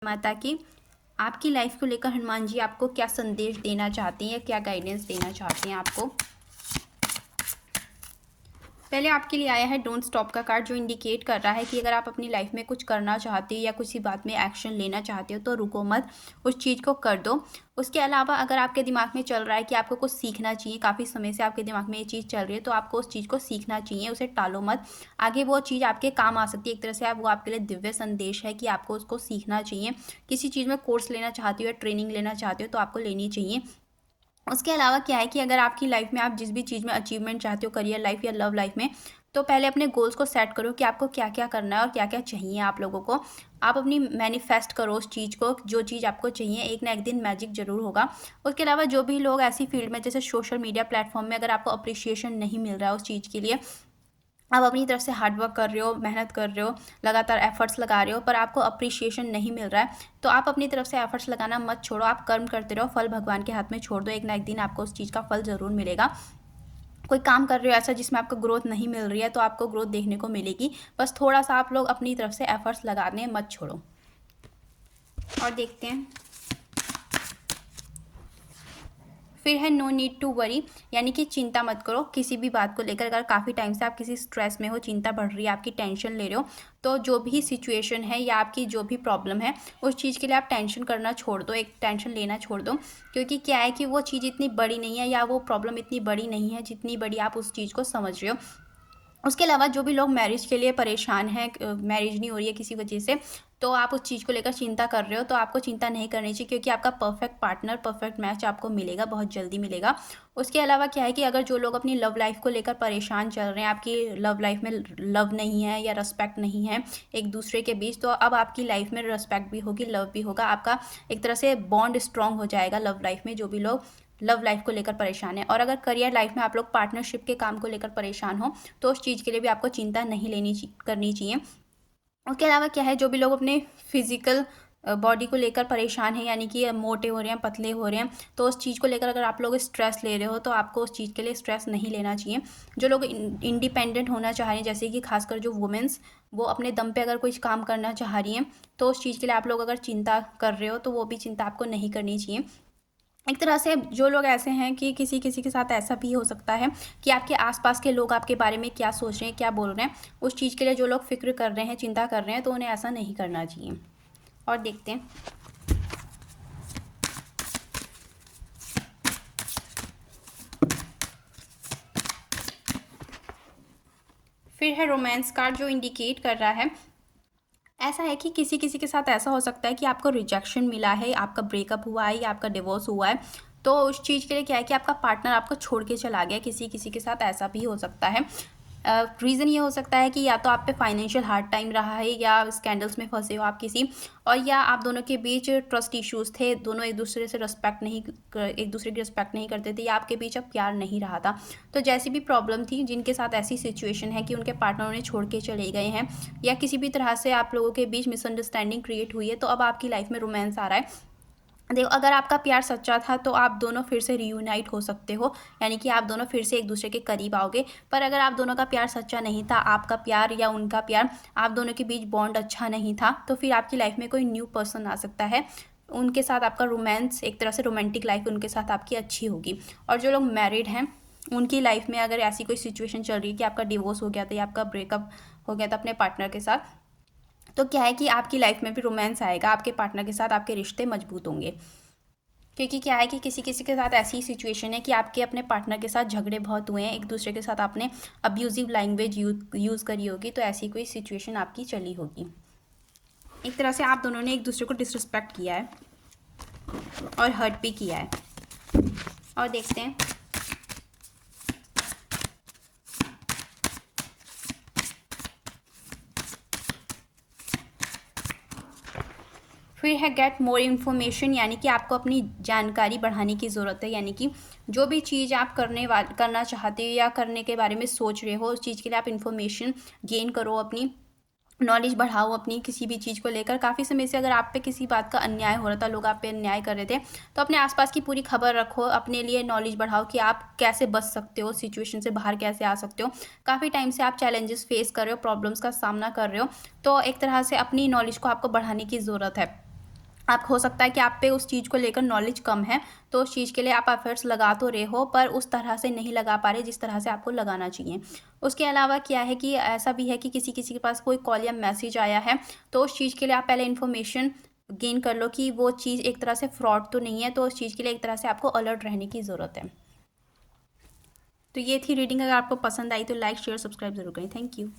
माता की आपकी लाइफ को लेकर हनुमान जी आपको क्या संदेश देना चाहते हैं या क्या गाइडेंस देना चाहते हैं आपको। पहले आपके लिए आया है डोंट स्टॉप का कार्ड, जो इंडिकेट कर रहा है कि अगर आप अपनी लाइफ में कुछ करना चाहते हो या किसी बात में एक्शन लेना चाहते हो तो रुको मत, उस चीज़ को कर दो। उसके अलावा अगर आपके दिमाग में चल रहा है कि आपको कुछ सीखना चाहिए, काफ़ी समय से आपके दिमाग में ये चीज़ चल रही है, तो आपको उस चीज़ को सीखना चाहिए, उसे टालो मत। आगे वो चीज़ आपके काम आ सकती है। एक तरह से वो आपके लिए दिव्य संदेश है कि आपको उसको सीखना चाहिए। किसी चीज़ में कोर्स लेना चाहते हो या ट्रेनिंग लेना चाहते हो तो आपको लेनी चाहिए। उसके अलावा क्या है कि अगर आपकी लाइफ में आप जिस भी चीज़ में अचीवमेंट चाहते हो, करियर लाइफ या लव लाइफ में, तो पहले अपने गोल्स को सेट करो कि आपको क्या क्या करना है और क्या क्या चाहिए आप लोगों को। आप अपनी मैनिफेस्ट करो उस चीज़ को, जो चीज़ आपको चाहिए, एक ना एक दिन मैजिक ज़रूर होगा। उसके अलावा जो भी लोग ऐसी फील्ड में, जैसे सोशल मीडिया प्लेटफॉर्म में, अगर आपको अप्रिशिएशन नहीं मिल रहा है उस चीज़ के लिए, आप अपनी तरफ से हार्ड वर्क कर रहे हो, मेहनत कर रहे हो, लगातार एफर्ट्स लगा रहे हो, पर आपको अप्रिशिएशन नहीं मिल रहा है, तो आप अपनी तरफ से एफर्ट्स लगाना मत छोड़ो। आप कर्म करते रहो, फल भगवान के हाथ में छोड़ दो। एक ना एक दिन आपको उस चीज़ का फल ज़रूर मिलेगा। कोई काम कर रहे हो ऐसा जिसमें आपको ग्रोथ नहीं मिल रही है, तो आपको ग्रोथ देखने को मिलेगी। बस थोड़ा सा आप लोग अपनी तरफ से एफर्ट्स लगाने मत छोड़ो। और देखते हैं, फिर है नो नीड टू वरी, यानी कि चिंता मत करो किसी भी बात को लेकर। अगर काफ़ी टाइम से आप किसी स्ट्रेस में हो, चिंता बढ़ रही है, आपकी टेंशन ले रहे हो, तो जो भी सिचुएशन है या आपकी जो भी प्रॉब्लम है, उस चीज़ के लिए आप टेंशन करना छोड़ दो, एक टेंशन लेना छोड़ दो। क्योंकि क्या है कि वो चीज़ इतनी बड़ी नहीं है या वो प्रॉब्लम इतनी बड़ी नहीं है जितनी बड़ी आप उस चीज़ को समझ रहे हो। उसके अलावा जो भी लोग मैरिज के लिए परेशान हैं, मैरिज नहीं हो रही है किसी वजह से, तो आप उस चीज़ को लेकर चिंता कर रहे हो, तो आपको चिंता नहीं करनी चाहिए, क्योंकि आपका परफेक्ट पार्टनर, परफेक्ट मैच आपको मिलेगा, बहुत जल्दी मिलेगा। उसके अलावा क्या है कि अगर जो लोग अपनी लव लाइफ को लेकर परेशान चल रहे हैं, आपकी लव लाइफ में लव नहीं है या रिस्पेक्ट नहीं है एक दूसरे के बीच, तो अब आपकी लाइफ में रिस्पेक्ट भी होगी, लव भी होगा। आपका एक तरह से बॉन्ड स्ट्रांग हो जाएगा लव लाइफ में, जो भी लोग लव लाइफ को लेकर परेशान है। और अगर करियर लाइफ में आप लोग पार्टनरशिप के काम को लेकर परेशान हो, तो उस चीज़ के लिए भी आपको चिंता नहीं करनी चाहिए। उसके अलावा क्या है, जो भी लोग अपने फिजिकल बॉडी को लेकर परेशान है, यानी कि मोटे हो रहे हैं, पतले हो रहे हैं, तो उस चीज़ को लेकर अगर आप लोग स्ट्रेस ले रहे हो, तो आपको उस चीज़ के लिए स्ट्रेस नहीं लेना चाहिए। जो लोग इंडिपेंडेंट होना चाह रहे हैं, जैसे कि खासकर जो वुमेंस, वो अपने दम पे अगर कुछ काम करना चाह रही हैं, तो उस चीज़ के लिए आप लोग अगर चिंता कर रहे हो, तो वो भी चिंता आपको नहीं करनी चाहिए। एक तरह से जो लोग ऐसे हैं कि किसी किसी के साथ ऐसा भी हो सकता है कि आपके आसपास के लोग आपके बारे में क्या सोच रहे हैं, क्या बोल रहे हैं, उस चीज़ के लिए जो लोग फिक्र कर रहे हैं, चिंता कर रहे हैं, तो उन्हें ऐसा नहीं करना चाहिए। और देखते हैं, फिर है रोमांस कार्ड, जो इंडिकेट कर रहा है, ऐसा है कि किसी किसी के साथ ऐसा हो सकता है कि आपको रिजेक्शन मिला है, आपका ब्रेकअप हुआ है या आपका डिवोर्स हुआ है, तो उस चीज़ के लिए क्या है कि आपका पार्टनर आपको छोड़ के चला गया। किसी किसी के साथ ऐसा भी हो सकता है। रीज़न ये हो सकता है कि या तो आप पे फाइनेंशियल हार्ड टाइम रहा है, या स्कैंडल्स में फंसे हो आप किसी, और या आप दोनों के बीच ट्रस्ट इश्यूज़ थे, दोनों एक दूसरे से एक दूसरे की रिस्पेक्ट नहीं करते थे, या आपके बीच अब प्यार नहीं रहा था। तो जैसी भी प्रॉब्लम थी, जिनके साथ ऐसी सिचुएशन है कि उनके पार्टनर उन्हें छोड़ के चले गए हैं, या किसी भी तरह से आप लोगों के बीच मिसअंडरस्टैंडिंग क्रिएट हुई है, तो अब आपकी लाइफ में रोमांस आ रहा है। देखो, अगर आपका प्यार सच्चा था तो आप दोनों फिर से रियूनाइट हो सकते हो, यानी कि आप दोनों फिर से एक दूसरे के करीब आओगे। पर अगर आप दोनों का प्यार सच्चा नहीं था, आपका प्यार या उनका प्यार, आप दोनों के बीच बॉन्ड अच्छा नहीं था, तो फिर आपकी लाइफ में कोई न्यू पर्सन आ सकता है। उनके साथ आपका रोमांस, एक तरह से रोमांटिक लाइफ उनके साथ आपकी अच्छी होगी। और जो लोग मैरिड हैं, उनकी लाइफ में अगर ऐसी कोई सिचुएशन चल रही है कि आपका डिवोर्स हो गया था या आपका ब्रेकअप हो गया था अपने पार्टनर के साथ, तो क्या है कि आपकी लाइफ में भी रोमांस आएगा, आपके पार्टनर के साथ आपके रिश्ते मजबूत होंगे। क्योंकि क्या है कि किसी किसी के साथ ऐसी सिचुएशन है कि आपके अपने पार्टनर के साथ झगड़े बहुत हुए हैं, एक दूसरे के साथ आपने अब्यूजिव लैंग्वेज यूज़ करी होगी, तो ऐसी कोई सिचुएशन आपकी चली होगी। एक तरह से आप दोनों ने एक दूसरे को डिसरिस्पेक्ट किया है और हर्ट भी किया है। और देखते हैं, फिर है गेट मोर इन्फॉर्मेशन, यानी कि आपको अपनी जानकारी बढ़ाने की ज़रूरत है। यानी कि जो भी चीज़ आप करना चाहते हो या करने के बारे में सोच रहे हो, उस चीज़ के लिए आप इन्फॉर्मेशन गेन करो, अपनी नॉलेज बढ़ाओ अपनी किसी भी चीज़ को लेकर। काफ़ी समय से अगर आप पे किसी बात का अन्याय हो रहा था, लोग आप पे अन्याय कर रहे थे, तो अपने आसपास की पूरी खबर रखो, अपने लिए नॉलेज बढ़ाओ कि आप कैसे बच सकते हो, सिचुएशन से बाहर कैसे आ सकते हो। काफ़ी टाइम से आप चैलेंजेस फेस कर रहे हो, प्रॉब्लम्स का सामना कर रहे हो, तो एक तरह से अपनी नॉलेज को आपको बढ़ाने की ज़रूरत है। आप हो सकता है कि आप पे उस चीज़ को लेकर नॉलेज कम है, तो उस चीज़ के लिए आप एफर्ट्स लगा तो रहे हो पर उस तरह से नहीं लगा पा रहे जिस तरह से आपको लगाना चाहिए। उसके अलावा क्या है कि ऐसा भी है कि किसी के पास कोई कॉल या मैसेज आया है, तो उस चीज़ के लिए आप पहले इन्फॉर्मेशन गेन कर लो कि वो चीज़ एक तरह से फ्रॉड तो नहीं है, तो उस चीज़ के लिए एक तरह से आपको अलर्ट रहने की ज़रूरत है। तो ये थी रीडिंग। अगर आपको पसंद आई तो लाइक शेयर सब्सक्राइब ज़रूर करें। Thank you.